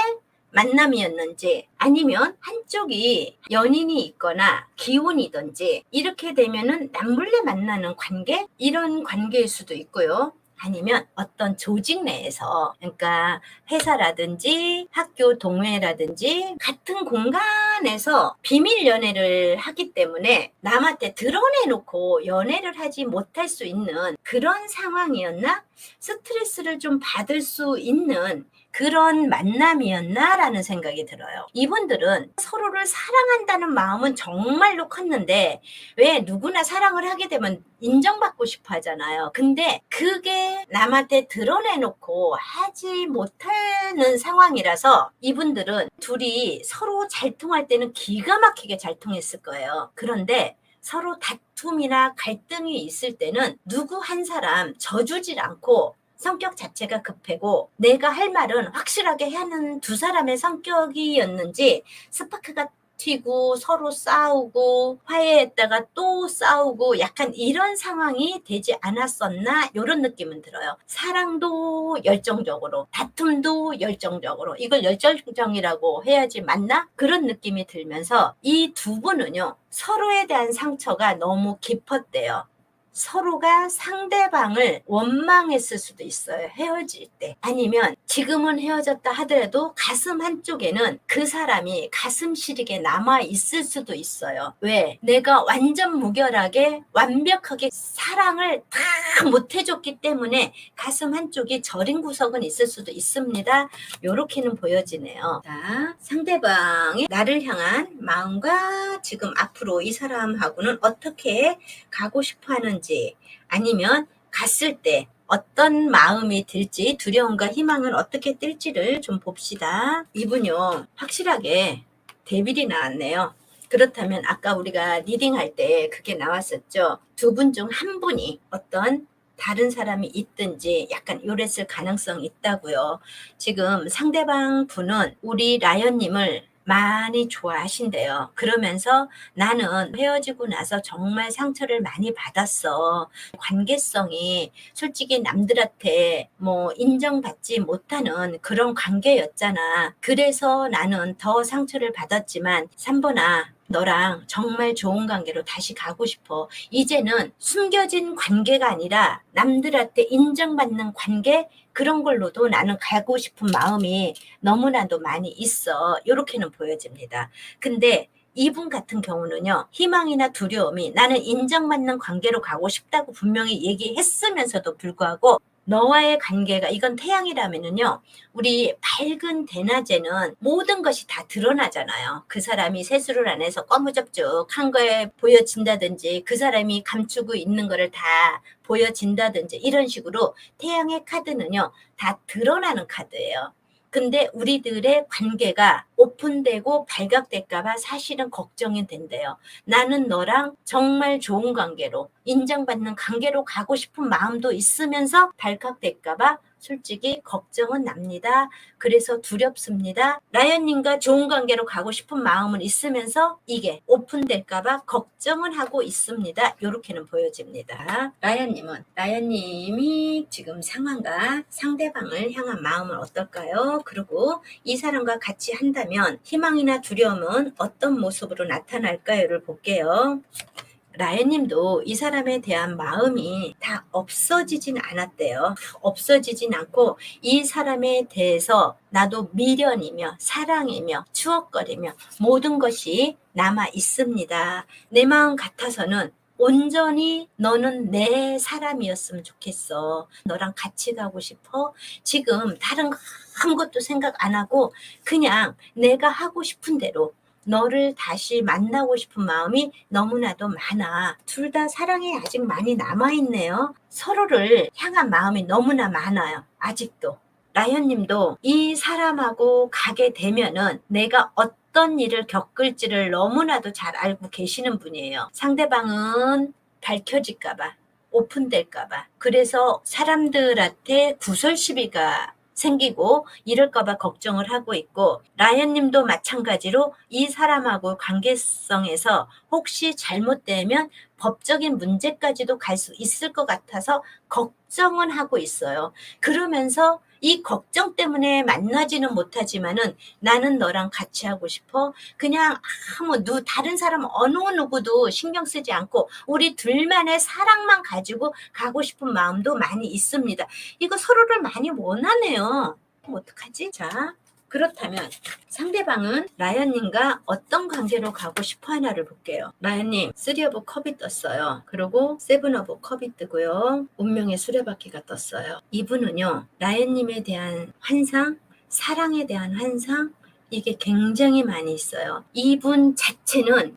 만남이었는지, 아니면 한쪽이 연인이 있거나 기혼이든지 이렇게 되면은 남몰래 만나는 관계, 이런 관계일 수도 있고요. 아니면 어떤 조직 내에서, 그러니까 회사라든지 학교 동호회라든지 같은 공간에서 비밀 연애를 하기 때문에 남한테 드러내놓고 연애를 하지 못할 수 있는 그런 상황이었나? 스트레스를 좀 받을 수 있는 그런 만남이었나라는 생각이 들어요. 이분들은 서로를 사랑한다는 마음은 정말로 컸는데, 왜 누구나 사랑을 하게 되면 인정받고 싶어 하잖아요. 근데 그게 남한테 드러내놓고 하지 못하는 상황이라서 이분들은 둘이 서로 잘 통할 때는 기가 막히게 잘 통했을 거예요. 그런데 서로 다툼이나 갈등이 있을 때는 누구 한 사람 져주질 않고 성격 자체가 급하고 내가 할 말은 확실하게 하는 두 사람의 성격이었는지 스파크가 튀고 서로 싸우고 화해했다가 또 싸우고 약간 이런 상황이 되지 않았었나, 이런 느낌은 들어요. 사랑도 열정적으로, 다툼도 열정적으로, 이걸 열정적이라고 해야지 맞나? 그런 느낌이 들면서 이 두 분은요, 서로에 대한 상처가 너무 깊었대요. 서로가 상대방을 원망했을 수도 있어요. 헤어질 때. 아니면 지금은 헤어졌다 하더라도 가슴 한쪽에는 그 사람이 가슴 시리게 남아 있을 수도 있어요. 왜? 내가 완전 무결하게 완벽하게 사랑을 다 못해줬기 때문에 가슴 한쪽이 저린 구석은 있을 수도 있습니다. 요렇게는 보여지네요. 자, 상대방이 나를 향한 마음과 지금 앞으로 이 사람하고는 어떻게 가고 싶어 하는지, 아니면 갔을 때 어떤 마음이 들지, 두려움과 희망은 어떻게 뜰지를 좀 봅시다. 이분요, 확실하게 데빌이 나왔네요. 그렇다면 아까 우리가 리딩할 때 그게 나왔었죠. 두 분 중 한 분이 어떤 다른 사람이 있든지 약간 요랬을 가능성이 있다고요. 지금 상대방 분은 우리 라연님을 많이 좋아하신대요. 그러면서 나는 헤어지고 나서 정말 상처를 많이 받았어. 관계성이 솔직히 남들한테 뭐 인정받지 못하는 그런 관계였잖아. 그래서 나는 더 상처를 받았지만 3번아, 너랑 정말 좋은 관계로 다시 가고 싶어. 이제는 숨겨진 관계가 아니라 남들한테 인정받는 관계, 그런 걸로도 나는 가고 싶은 마음이 너무나도 많이 있어. 이렇게는 보여집니다. 근데 이분 같은 경우는요, 희망이나 두려움이 나는 인정받는 관계로 가고 싶다고 분명히 얘기했으면서도 불구하고 너와의 관계가, 이건 태양이라면은요, 우리 밝은 대낮에는 모든 것이 다 드러나잖아요. 그 사람이 세수를 안 해서 꺼무적적한 거에 보여진다든지, 그 사람이 감추고 있는 거를 다 보여진다든지, 이런 식으로 태양의 카드는요, 다 드러나는 카드예요. 근데 우리들의 관계가 오픈되고 발각될까봐 사실은 걱정이 된대요. 나는 너랑 정말 좋은 관계로, 인정받는 관계로 가고 싶은 마음도 있으면서 발각될까봐 솔직히 걱정은 납니다. 그래서 두렵습니다. 라연님과 좋은 관계로 가고 싶은 마음은 있으면서 이게 오픈될까봐 걱정은 하고 있습니다. 이렇게는 보여집니다. 라연님이 지금 상황과 상대방을 향한 마음은 어떨까요? 그리고 이 사람과 같이 한다면 희망이나 두려움은 어떤 모습으로 나타날까요를 볼게요. 라연님도 이 사람에 대한 마음이 다 없어지진 않았대요. 없어지진 않고 이 사람에 대해서 나도 미련이며 사랑이며 추억거리며 모든 것이 남아 있습니다. 내 마음 같아서는 온전히 너는 내 사람이었으면 좋겠어. 너랑 같이 가고 싶어. 지금 다른 거 아무것도 생각 안 하고 그냥 내가 하고 싶은 대로 너를 다시 만나고 싶은 마음이 너무나도 많아. 둘 다 사랑이 아직 많이 남아있네요. 서로를 향한 마음이 너무나 많아요. 아직도. 라현님도 이 사람하고 가게 되면은 내가 어떤 일을 겪을지를 너무나도 잘 알고 계시는 분이에요. 상대방은 밝혀질까봐, 오픈될까봐. 그래서 사람들한테 구설 시비가 생기고 이럴까봐 걱정을 하고 있고, 라이언님도 마찬가지로 이 사람하고 관계성에서 혹시 잘못되면 법적인 문제까지도 갈 수 있을 것 같아서 걱정은 하고 있어요. 그러면서 이 걱정 때문에 만나지는 못하지만은 나는 너랑 같이 하고 싶어. 그냥 다른 사람 어느 누구도 신경 쓰지 않고 우리 둘만의 사랑만 가지고 가고 싶은 마음도 많이 있습니다. 이거 서로를 많이 원하네요. 그럼 어떡하지? 자, 그렇다면 상대방은 라이언님과 어떤 관계로 가고 싶어 하나를 볼게요. 라이언님, 3 오브 컵이 떴어요. 그리고 7 오브 컵이 뜨고요. 운명의 수레바퀴가 떴어요. 이분은요, 라이언님에 대한 환상, 사랑에 대한 환상, 이게 굉장히 많이 있어요. 이분 자체는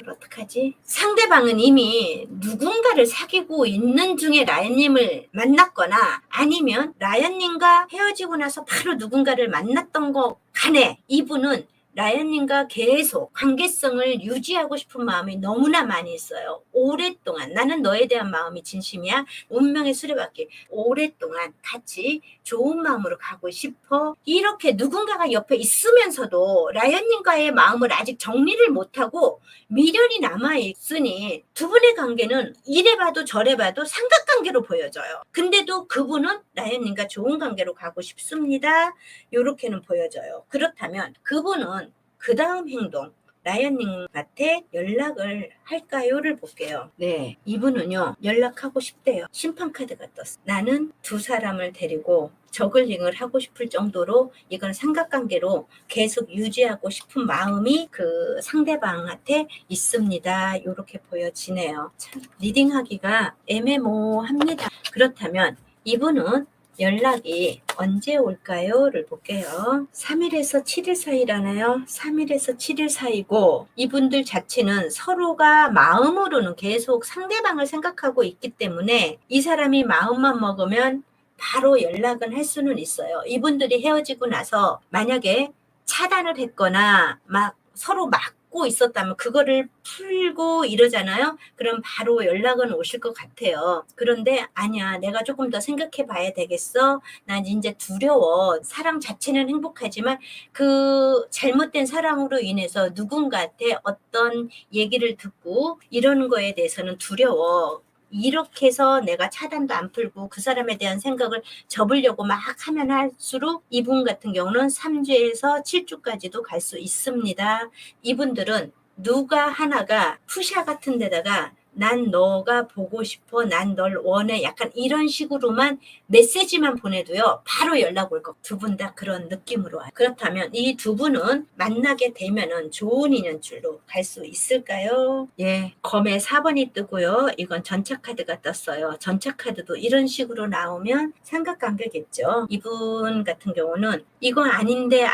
어떡하지? 상대방은 이미 누군가를 사귀고 있는 중에 라이언님을 만났거나 아니면 라이언님과 헤어지고 나서 바로 누군가를 만났던 것 간에 이분은 라이언님과 계속 관계성을 유지하고 싶은 마음이 너무나 많이 있어요. 오랫동안 나는 너에 대한 마음이 진심이야. 운명의 수레바퀴. 오랫동안 같이 좋은 마음으로 가고 싶어. 이렇게 누군가가 옆에 있으면서도 라이언님과의 마음을 아직 정리를 못하고 미련이 남아있으니 두 분의 관계는 이래 봐도 저래 봐도 삼각관계로 보여져요. 근데도 그분은 라이언님과 좋은 관계로 가고 싶습니다. 이렇게는 보여져요. 그렇다면 그분은 그 다음 행동, 라이언님한테 연락을 할까요?를 볼게요. 네, 이분은요 연락하고 싶대요. 심판카드가 떴어. 나는 두 사람을 데리고 저글링을 하고 싶을 정도로 이건 삼각관계로 계속 유지하고 싶은 마음이 그 상대방한테 있습니다. 이렇게 보여지네요. 참 리딩하기가 애매모호합니다. 그렇다면 이분은 연락이 언제 올까요?를 볼게요. 3일에서 7일 사이라나요? 3일에서 7일 사이고 이분들 자체는 서로가 마음으로는 계속 상대방을 생각하고 있기 때문에 이 사람이 마음만 먹으면 바로 연락은 할 수는 있어요. 이분들이 헤어지고 나서 만약에 차단을 했거나 막 서로 막고 있었다면 그거를 풀고 이러잖아요. 그럼 바로 연락은 오실 것 같아요. 그런데 아니야, 내가 조금 더 생각해 봐야 되겠어. 난 이제 두려워. 사랑 자체는 행복하지만 그 잘못된 사랑으로 인해서 누군가한테 어떤 얘기를 듣고 이러는 거에 대해서는 두려워. 이렇게 해서 내가 차단도 안 풀고 그 사람에 대한 생각을 접으려고 막 하면 할수록 이분 같은 경우는 3주에서 7주까지도 갈 수 있습니다. 이분들은 누가 하나가 푸샤 같은 데다가 난 너가 보고 싶어, 난 널 원해, 약간 이런 식으로만 메시지만 보내도요 바로 연락 올 거. 두 분 다 그런 느낌으로 와요. 그렇다면 이 두 분은 만나게 되면은 좋은 인연줄로 갈 수 있을까요? 예, 검의 4번이 뜨고요. 이건 전차카드가 떴어요. 전차카드도 이런 식으로 나오면 삼각관계겠죠. 이분 같은 경우는 이건 아닌데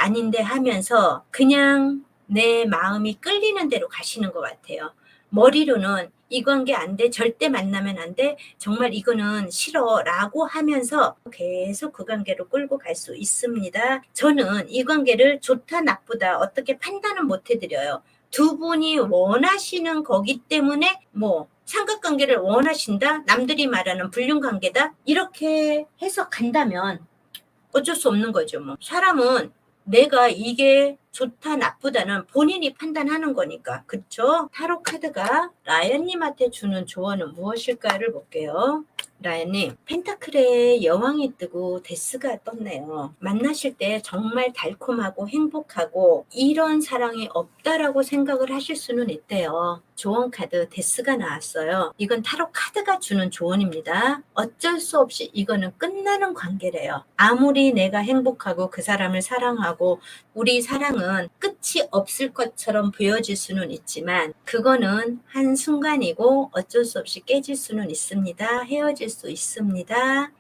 하면서 그냥 내 마음이 끌리는 대로 가시는 것 같아요. 머리로는 이 관계 안 돼, 절대 만나면 안 돼, 정말 이거는 싫어 라고 하면서 계속 그 관계로 끌고 갈 수 있습니다. 저는 이 관계를 좋다 나쁘다 어떻게 판단은 못 해드려요. 두 분이 원하시는 거기 때문에 삼각관계를 원하신다, 남들이 말하는 불륜관계다 이렇게 해서 간다면 어쩔 수 없는 거죠. 사람은 내가 이게 좋다 나쁘다는 본인이 판단하는 거니까. 그쵸? 타로 카드가 라이언님한테 주는 조언은 무엇일까를 볼게요. 라이언님, 펜타클의 여왕이 뜨고 데스가 떴네요. 만나실 때 정말 달콤하고 행복하고 이런 사랑이 없다라고 생각을 하실 수는 있대요. 조언 카드 데스가 나왔어요. 이건 타로 카드가 주는 조언입니다. 어쩔 수 없이 이거는 끝나는 관계래요. 아무리 내가 행복하고 그 사람을 사랑하고 우리 사랑은 끝이 없을 것처럼 보여질 수는 있지만 그거는 한순간이고 어쩔 수 없이 깨질 수는 있습니다. 헤어질 수 있습니다.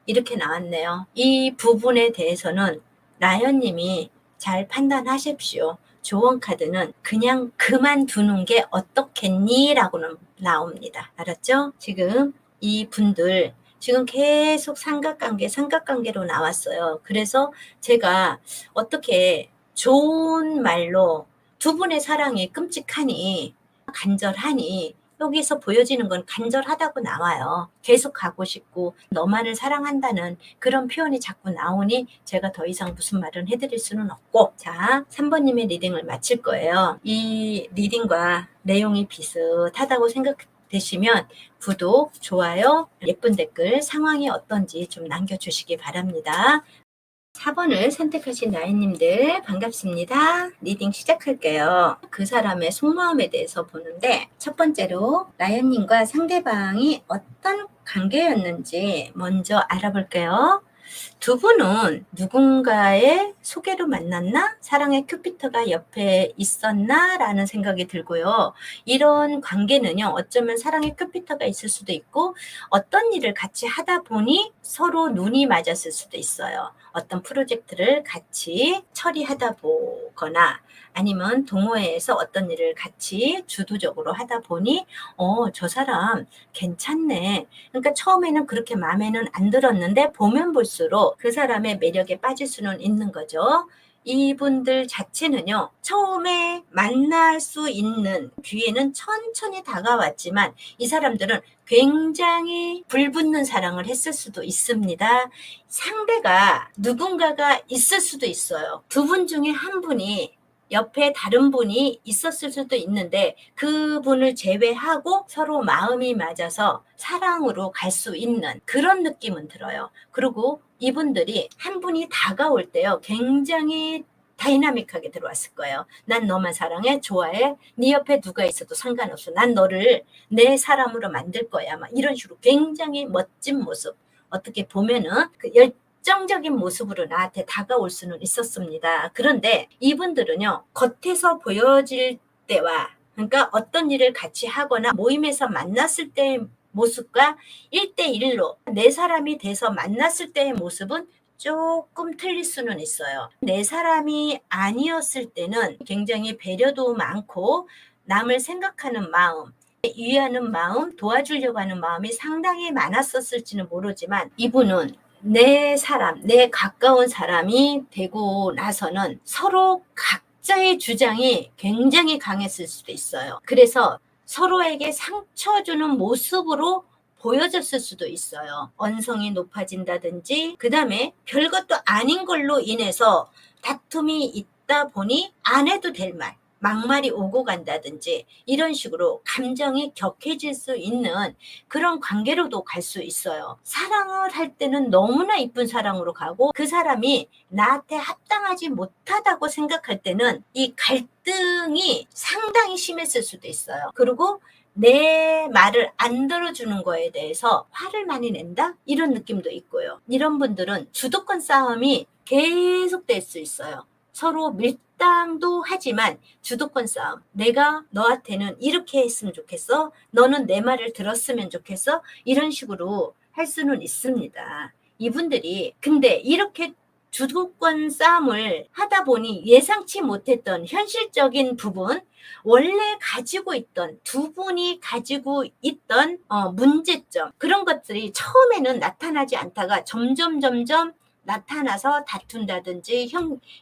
이렇게 나왔네요. 이 부분에 대해서는 라이언님이 잘 판단하십시오. 조언 카드는 그냥 그만두는 게 어떻겠니? 라고는 나옵니다. 알았죠? 지금 이 분들 지금 계속 삼각관계로 나왔어요. 그래서 제가 어떻게 좋은 말로 두 분의 사랑이 끔찍하니, 간절하니, 여기서 보여지는 건 간절하다고 나와요. 계속 가고 싶고 너만을 사랑한다는 그런 표현이 자꾸 나오니 제가 더 이상 무슨 말은 해드릴 수는 없고, 자, 3번님의 리딩을 마칠 거예요. 이 리딩과 내용이 비슷하다고 생각되시면 구독, 좋아요, 예쁜 댓글, 상황이 어떤지 좀 남겨주시기 바랍니다. 4번을 선택하신 라인님들 반갑습니다. 리딩 시작할게요. 그 사람의 속마음에 대해서 보는데, 첫 번째로 라이언님과 상대방이 어떤 관계였는지 먼저 알아볼게요. 두 분은 누군가의 소개로 만났나? 사랑의 큐피터가 옆에 있었나? 라는 생각이 들고요. 이런 관계는요, 어쩌면 사랑의 큐피터가 있을 수도 있고, 어떤 일을 같이 하다 보니 서로 눈이 맞았을 수도 있어요. 어떤 프로젝트를 같이 처리하다 보거나, 아니면 동호회에서 어떤 일을 같이 주도적으로 하다 보니 저 사람 괜찮네. 그러니까 처음에는 그렇게 마음에는 안 들었는데 보면 볼수록 그 사람의 매력에 빠질 수는 있는 거죠. 이분들 자체는요, 처음에 만날 수 있는 기회는 천천히 다가왔지만 이 사람들은 굉장히 불붙는 사랑을 했을 수도 있습니다. 상대가 누군가가 있을 수도 있어요. 두 분 중에 한 분이 옆에 다른 분이 있었을 수도 있는데 그분을 제외하고 서로 마음이 맞아서 사랑으로 갈 수 있는 그런 느낌은 들어요. 그리고 이분들이 한 분이 다가올 때요, 굉장히 다이나믹하게 들어왔을 거예요. 난 너만 사랑해, 좋아해, 네 옆에 누가 있어도 상관없어, 난 너를 내 사람으로 만들 거야, 막 이런 식으로 굉장히 멋진 모습, 어떻게 보면은 그 열정적인 모습으로 나한테 다가올 수는 있었습니다. 그런데 이분들은요, 겉에서 보여질 때와, 그러니까 어떤 일을 같이 하거나 모임에서 만났을 때의 모습과 1대1로 내 사람이 돼서 만났을 때의 모습은 조금 틀릴 수는 있어요. 내 사람이 아니었을 때는 굉장히 배려도 많고 남을 생각하는 마음, 위하는 마음, 도와주려고 하는 마음이 상당히 많았었을지는 모르지만, 이분은 내 사람, 내 가까운 사람이 되고 나서는 서로 각자의 주장이 굉장히 강했을 수도 있어요. 그래서 서로에게 상처 주는 모습으로 보여졌을 수도 있어요. 언성이 높아진다든지, 그 다음에 별것도 아닌 걸로 인해서 다툼이 있다 보니 안 해도 될 말, 막말이 오고 간다든지 이런 식으로 감정이 격해질 수 있는 그런 관계로도 갈 수 있어요. 사랑을 할 때는 너무나 이쁜 사랑으로 가고, 그 사람이 나한테 합당하지 못하다고 생각할 때는 이 갈등이 상당히 심했을 수도 있어요. 그리고 내 말을 안 들어주는 거에 대해서 화를 많이 낸다? 이런 느낌도 있고요. 이런 분들은 주도권 싸움이 계속될 수 있어요. 서로 밀당도 하지만 주도권 싸움. 내가 너한테는 이렇게 했으면 좋겠어. 너는 내 말을 들었으면 좋겠어. 이런 식으로 할 수는 있습니다. 이분들이 근데 이렇게 주도권 싸움을 하다 보니 예상치 못했던 현실적인 부분, 원래 가지고 있던, 두 분이 가지고 있던 문제점, 그런 것들이 처음에는 나타나지 않다가 점점 나타나서 다툰다든지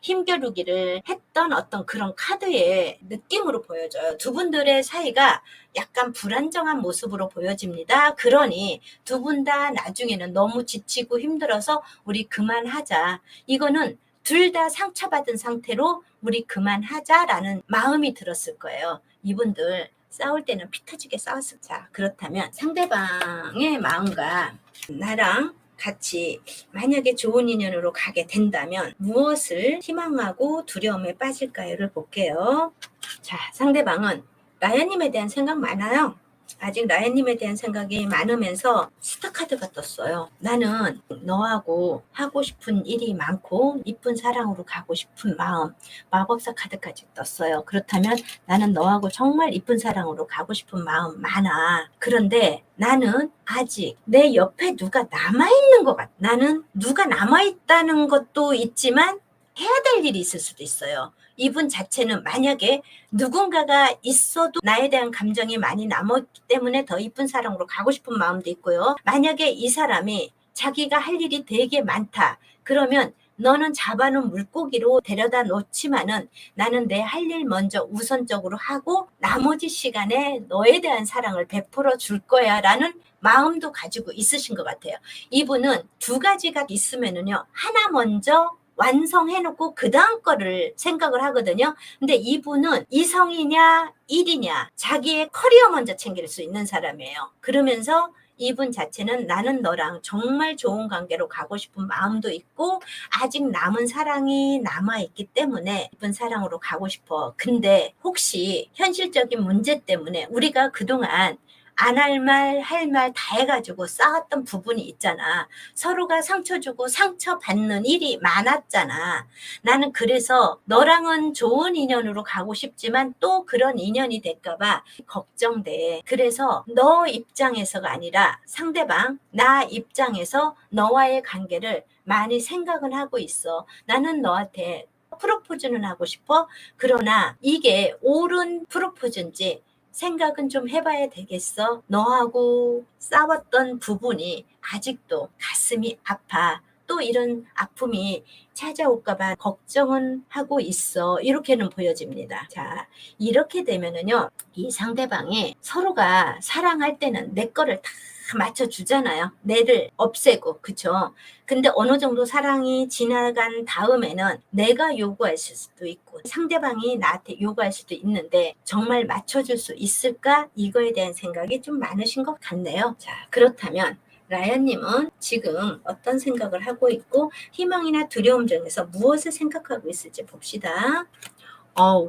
힘겨루기를 했던 어떤 그런 카드의 느낌으로 보여져요. 두 분들의 사이가 약간 불안정한 모습으로 보여집니다. 그러니 두 분 다 나중에는 너무 지치고 힘들어서 우리 그만하자. 이거는 둘 다 상처받은 상태로 우리 그만하자라는 마음이 들었을 거예요. 이분들 싸울 때는 피 터지게 싸웠을. 자, 그렇다면 상대방의 마음과 나랑 같이 만약에 좋은 인연으로 가게 된다면 무엇을 희망하고 두려움에 빠질까요를 볼게요. 자, 상대방은 라연님에 대한 생각 많아요. 아직 라연님에 대한 생각이 많으면서 스타카드가 떴어요. 나는 너하고 하고 싶은 일이 많고 이쁜 사랑으로 가고 싶은 마음, 마법사 카드까지 떴어요. 그렇다면 나는 너하고 정말 이쁜 사랑으로 가고 싶은 마음 많아. 그런데 나는 아직 내 옆에 누가 남아있는 것 같아. 나는 누가 남아있다는 것도 있지만 해야 될 일이 있을 수도 있어요. 이분 자체는 만약에 누군가가 있어도 나에 대한 감정이 많이 남았기 때문에 더 이쁜 사랑으로 가고 싶은 마음도 있고요. 만약에 이 사람이 자기가 할 일이 되게 많다. 그러면 너는 잡아놓은 물고기로 데려다 놓지만은 나는 내 할 일 먼저 우선적으로 하고 나머지 시간에 너에 대한 사랑을 베풀어 줄 거야 라는 마음도 가지고 있으신 것 같아요. 이분은 두 가지가 있으면은요, 하나 먼저 완성해놓고 그 다음 거를 생각을 하거든요. 근데 이분은 이성이냐 일이냐 자기의 커리어 먼저 챙길 수 있는 사람이에요. 그러면서 이분 자체는 나는 너랑 정말 좋은 관계로 가고 싶은 마음도 있고 아직 남은 사랑이 남아있기 때문에 이쁜 사랑으로 가고 싶어. 근데 혹시 현실적인 문제 때문에 우리가 그동안 안 할 말, 할 말 다 해가지고 싸웠던 부분이 있잖아. 서로가 상처 주고 상처받는 일이 많았잖아. 나는 그래서 너랑은 좋은 인연으로 가고 싶지만 또 그런 인연이 될까봐 걱정돼. 그래서 너 입장에서가 아니라 상대방, 나 입장에서 너와의 관계를 많이 생각을 하고 있어. 나는 너한테 프로포즈는 하고 싶어. 그러나 이게 옳은 프로포즈인지 생각은 좀 해봐야 되겠어. 너하고 싸웠던 부분이 아직도 가슴이 아파. 또 이런 아픔이 찾아올까봐 걱정은 하고 있어. 이렇게는 보여집니다. 자, 이렇게 되면은요, 이 상대방이 서로가 사랑할 때는 내 거를 다 맞춰주잖아요. 내를 없애고, 그쵸? 근데 어느 정도 사랑이 지나간 다음에는 내가 요구했을 수도 있고 상대방이 나한테 요구할 수도 있는데 정말 맞춰줄 수 있을까? 이거에 대한 생각이 좀 많으신 것 같네요. 자, 그렇다면 라연님은 지금 어떤 생각을 하고 있고 희망이나 두려움 중에서 무엇을 생각하고 있을지 봅시다.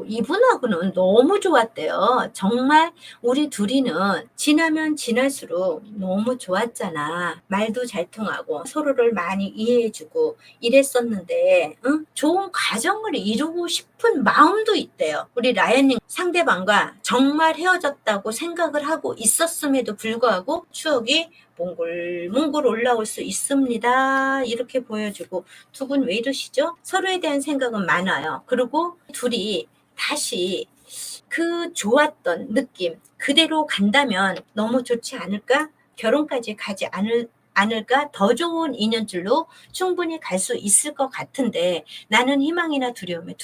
이분하고는 너무 좋았대요. 정말 우리 둘이는 지나면 지날수록 너무 좋았잖아. 말도 잘 통하고 서로를 많이 이해해주고 이랬었는데 좋은 가정을 이루고 싶은 마음도 있대요. 우리 라연님 상대방과 정말 헤어졌다고 생각을 하고 있었음에도 불구하고 추억이 몽골 올라올 수 있습니다. 이렇게 보여주고 두 분 왜 이러시죠? 서로에 대한 생각은 많아요. 그리고 둘이 다시 그 좋았던 느낌 그대로 간다면 너무 좋지 않을까? 결혼까지 가지 않을까? 더 좋은 인연줄로 충분히 갈 수 있을 것 같은데 나는 희망이나 두려움이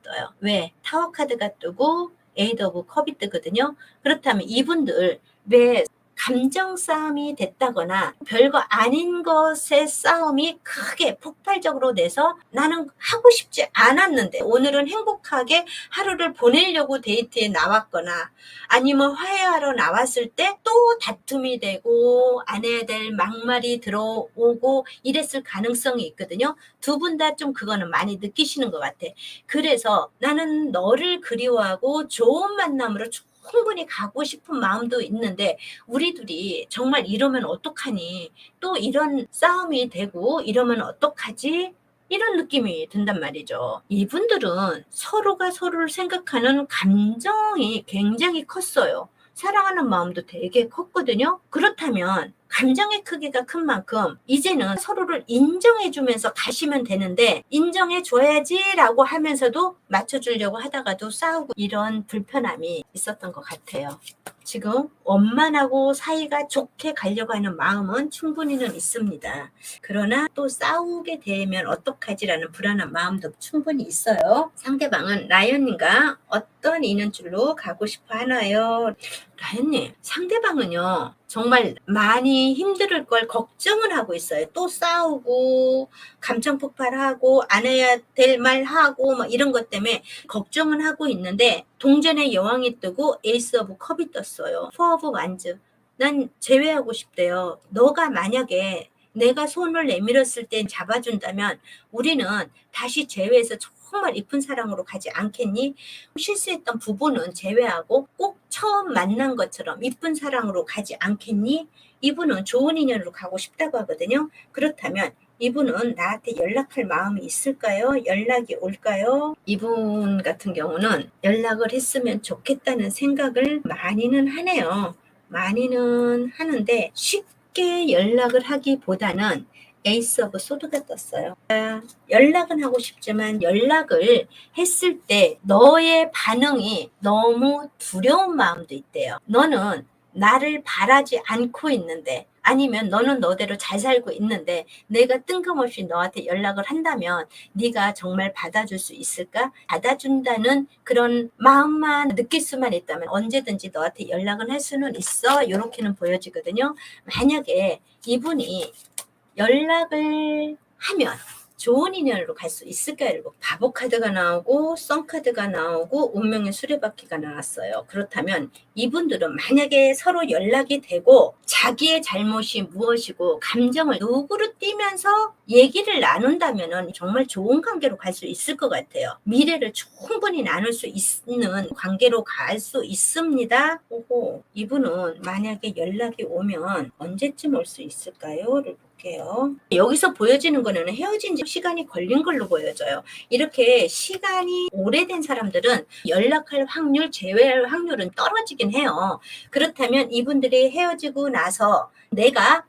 떠요. 왜? 타워 카드가 뜨고 에이드 오브 컵이 뜨거든요. 그렇다면 이분들 왜 감정 싸움이 됐다거나 별거 아닌 것의 싸움이 크게 폭발적으로 돼서 나는 하고 싶지 않았는데 오늘은 행복하게 하루를 보내려고 데이트에 나왔거나 아니면 화해하러 나왔을 때 또 다툼이 되고 안 해야 될 막말이 들어오고 이랬을 가능성이 있거든요. 두 분 다 좀 그거는 많이 느끼시는 것 같아. 그래서 나는 너를 그리워하고 좋은 만남으로 충분히 가고 싶은 마음도 있는데 우리 둘이 정말 이러면 어떡하니? 또 이런 싸움이 되고 이러면 어떡하지? 이런 느낌이 든단 말이죠. 이분들은 서로가 서로를 생각하는 감정이 굉장히 컸어요. 사랑하는 마음도 되게 컸거든요. 그렇다면 감정의 크기가 큰 만큼 이제는 서로를 인정해주면서 가시면 되는데 인정해줘야지라고 하면서도 맞춰주려고 하다가도 싸우고 이런 불편함이 있었던 것 같아요. 지금 원만하고 사이가 좋게 가려고 하는 마음은 충분히는 있습니다. 그러나 또 싸우게 되면 어떡하지라는 불안한 마음도 충분히 있어요. 상대방은 라이언님과 어떤 인연줄로 가고 싶어 하나요? 라이언님, 상대방은요 정말 많이 힘들 걸 걱정을 하고 있어요. 또 싸우고 감정 폭발하고 안 해야 될 말 하고 뭐 이런 것 때문에 걱정은 하고 있는데 동전의 여왕이 뜨고 에이스 오브 컵이 떴어요. 포 오브 완즈. 난 제외하고 싶대요. 너가 만약에 내가 손을 내밀었을 땐 잡아준다면 우리는 다시 제외해서 정말 이쁜 사랑으로 가지 않겠니? 실수했던 부분은 제외하고 꼭 처음 만난 것처럼 이쁜 사랑으로 가지 않겠니? 이분은 좋은 인연으로 가고 싶다고 하거든요. 그렇다면 이분은 나한테 연락할 마음이 있을까요? 연락이 올까요? 이분 같은 경우는 연락을 했으면 좋겠다는 생각을 많이는 하네요. 많이는 하는데 쉽게 연락을 하기보다는 에이스 오브 소드가 떴어요. 연락은 하고 싶지만 연락을 했을 때 너의 반응이 너무 두려운 마음도 있대요. 너는 나를 바라지 않고 있는데, 아니면 너는 너대로 잘 살고 있는데 내가 뜬금없이 너한테 연락을 한다면 네가 정말 받아줄 수 있을까? 받아준다는 그런 마음만 느낄 수만 있다면 언제든지 너한테 연락을 할 수는 있어. 이렇게는 보여지거든요. 만약에 이분이 연락을 하면 좋은 인연으로 갈 수 있을까요? 바보 카드가 나오고 썬 카드가 나오고 운명의 수레바퀴가 나왔어요. 그렇다면 이분들은 만약에 서로 연락이 되고 자기의 잘못이 무엇이고 감정을 누구로 띄면서 얘기를 나눈다면 정말 좋은 관계로 갈 수 있을 것 같아요. 미래를 충분히 나눌 수 있는 관계로 갈 수 있습니다. 오호, 이분은 만약에 연락이 오면 언제쯤 올 수 있을까요? 볼게요. 여기서 보여지는 거는 헤어진 지 시간이 걸린 걸로 보여져요. 이렇게 시간이 오래된 사람들은 연락할 확률, 재회할 확률은 떨어지긴 해요. 그렇다면 이분들이 헤어지고 나서 내가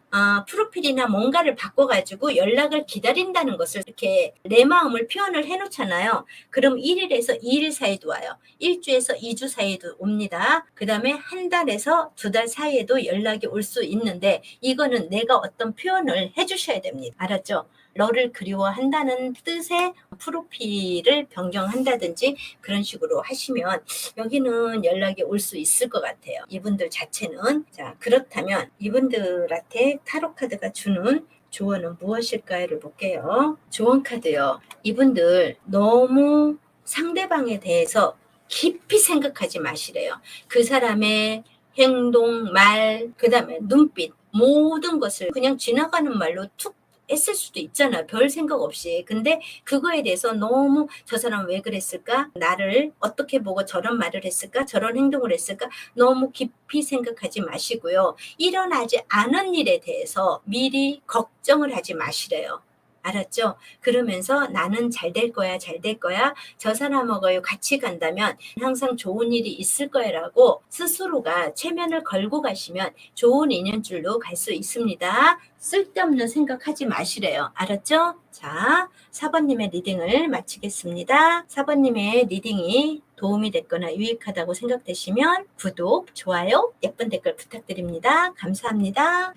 프로필이나 뭔가를 바꿔가지고 연락을 기다린다는 것을 이렇게 내 마음을 표현을 해놓잖아요. 그럼 1일에서 2일 사이도 와요. 1주에서 2주 사이도 옵니다. 그 다음에 한 달에서 2달 사이에도 연락이 올 수 있는데 이거는 내가 어떤 표현을 해주셔야 됩니다. 알았죠? 너를 그리워한다는 뜻의 프로필을 변경한다든지 그런 식으로 하시면 여기는 연락이 올 수 있을 것 같아요. 이분들 자체는. 자, 그렇다면 이분들한테 타로 카드가 주는 조언은 무엇일까를 볼게요. 조언 카드요. 이분들 너무 상대방에 대해서 깊이 생각하지 마시래요. 그 사람의 행동, 말, 그 다음에 눈빛, 모든 것을 그냥 지나가는 말로 툭 했을 수도 있잖아. 별 생각 없이. 근데 그거에 대해서 너무 저 사람 왜 그랬을까? 나를 어떻게 보고 저런 말을 했을까? 저런 행동을 했을까? 너무 깊이 생각하지 마시고요. 일어나지 않은 일에 대해서 미리 걱정을 하지 마시래요. 알았죠? 그러면서 나는 잘 될 거야, 잘 될 거야. 저 사람하고 같이 간다면 항상 좋은 일이 있을 거야라고 스스로가 체면을 걸고 가시면 좋은 인연줄로 갈 수 있습니다. 쓸데없는 생각하지 마시래요. 알았죠? 자, 4번님의 리딩을 마치겠습니다. 4번님의 리딩이 도움이 됐거나 유익하다고 생각되시면 구독, 좋아요, 예쁜 댓글 부탁드립니다. 감사합니다.